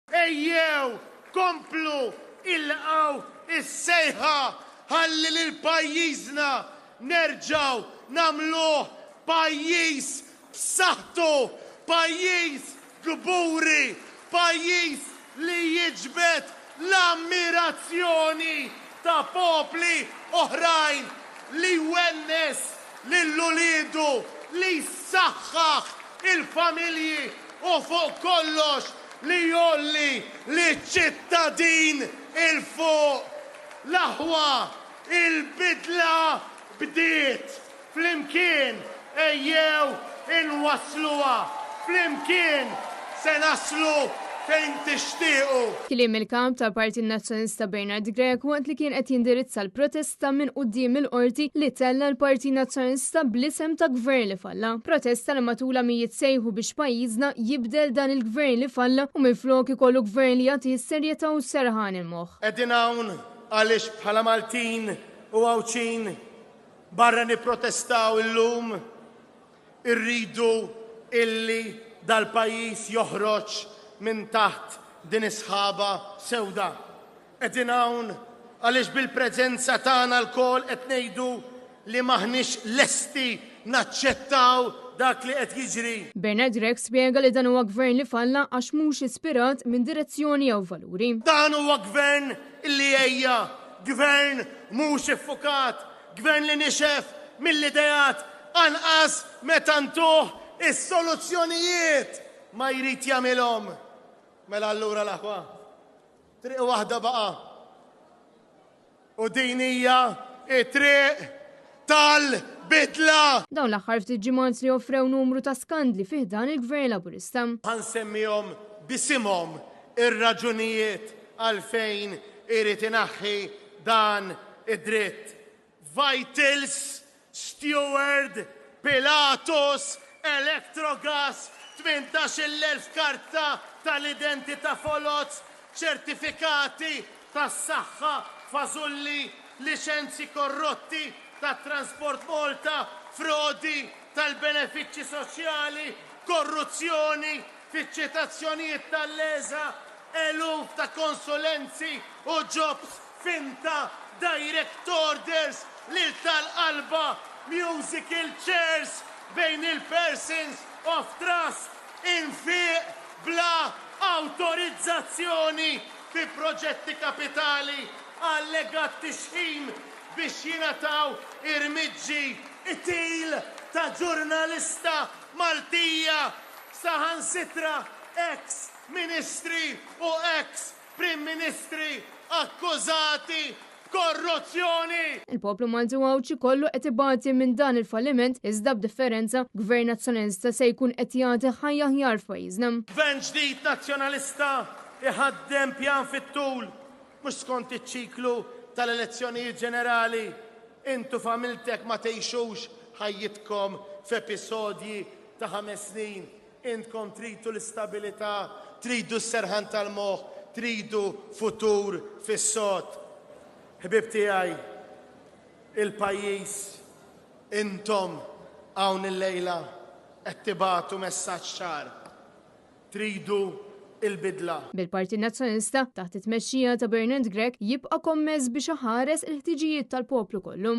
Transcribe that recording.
Ejjew, komplu ilqaw is-sejħa ħalli lil pajjiżna nerġaw namluh pajjiż b'saħħtu, pajjiż gburi, pajjiż li jiġbed l-ammirazzjoni ta' popli oħrajn li wennes lill-uliedu li jsaħħaħ il-familji u fuq kollox li jolli li ċittadin il-fuq l-aħwa il-bidla bdiet flimkien ejjew inwassluha flimkien se naslu fejn tixtiequ. Kliem il-kamp tal-Partit Nazzjonalista Bernard Grech waqt li kien qed jindirizza l-protesta minn quddiem il-qorti li tella l-Partit Nazzjonalista bl-isem ta' gvern li falla. Protesta li matula mi jitsejħu biex pajjiżna jibdel dan il-gvern li falla u minflok ikollu gvern li jagħti s-serjetà u serħan il-moħħ. Qegħdin hawn għaliex bħala Maltin u Għawċin barra nipprotestaw illum irridu illi dal-pajjiż joħroġ minn taħt din isħaba sewda. Qegħdin hawn għaliex bil-preżenza tagħna lkoll qed ngħidu li maħniex lesti naċċettaw dak li qed jiġri. Bernard Grech spjega li dan huwa gvern li falla għax mhux ispirat minn direzzjoni jew valuri. Dan huwa gvern li ejja, gvern mhux iffukat, gvern li nixef mill-idejat anqas meta ntuh is-soluzzjonijiet ma jrid jagħmilhom. Mela allura l-aħwa, triq waħda baqa. U din hija t-triq tal-bidla. Dawn l-aħħar ftit ġimgħat li offrew numru ta' skandli fih dan il-Gvern Laburista. Ħansemmihom bisimhom ir-raġunijiet għalfejn irid inaħħi dan id-dritt. Vitals, Steward, Pilatus, Electrogas, 18,000 karta tal-identità foloz, ċertifikati tas-saħħa fażulli, liċenzji korrotti tat-trasport Malta, frodi tal-benefiċċji soċjali, korruzzjoni fiċ-ċitazzjonijiet tal-leża, eluf ta' konsulenzi u jobs finta, direct orders lil tal-qalba, musical chairs bejn il-persons of trust infiq bla autorizzazzjoni fi proġetti kapitali allegat tixħim biex jingħataw irmiġġi it-til ta' ġurnalista Maltija saħansitra ex-ministri u ex-prim ministri akkużati korruzzjoni. Il-poplu Malti Għawċi kollu qed ibati minn dan il-falliment iżda b'differenza Gvern Nazzjonalista se jkun qed jagħti ħajja aħjar f'pajjiżna. Gvern ġdid nazzjonalista iħaddem pjan fit-tul mhux skont iċ-ċiklu tal-elezzjonijiet ġenerali. Intu familtek ma tgħixux ħajjitkom f'episodji ta' 5 snin. Intkom tridu l-istabilità, tridu s-serħan tal-moħħ, tridu futur fis-sod. Ħbib tiegħi, il-pajjiż intom hawn il-lejla qed tibagħtu messaġġ ċar. Tridu il-bidla. Bil-Partit Nazzjonalista taħt it-tmexxija ta' Bernard Grech jibqa' kommess biex iħares il-ħtiġijiet tal-poplu kollu.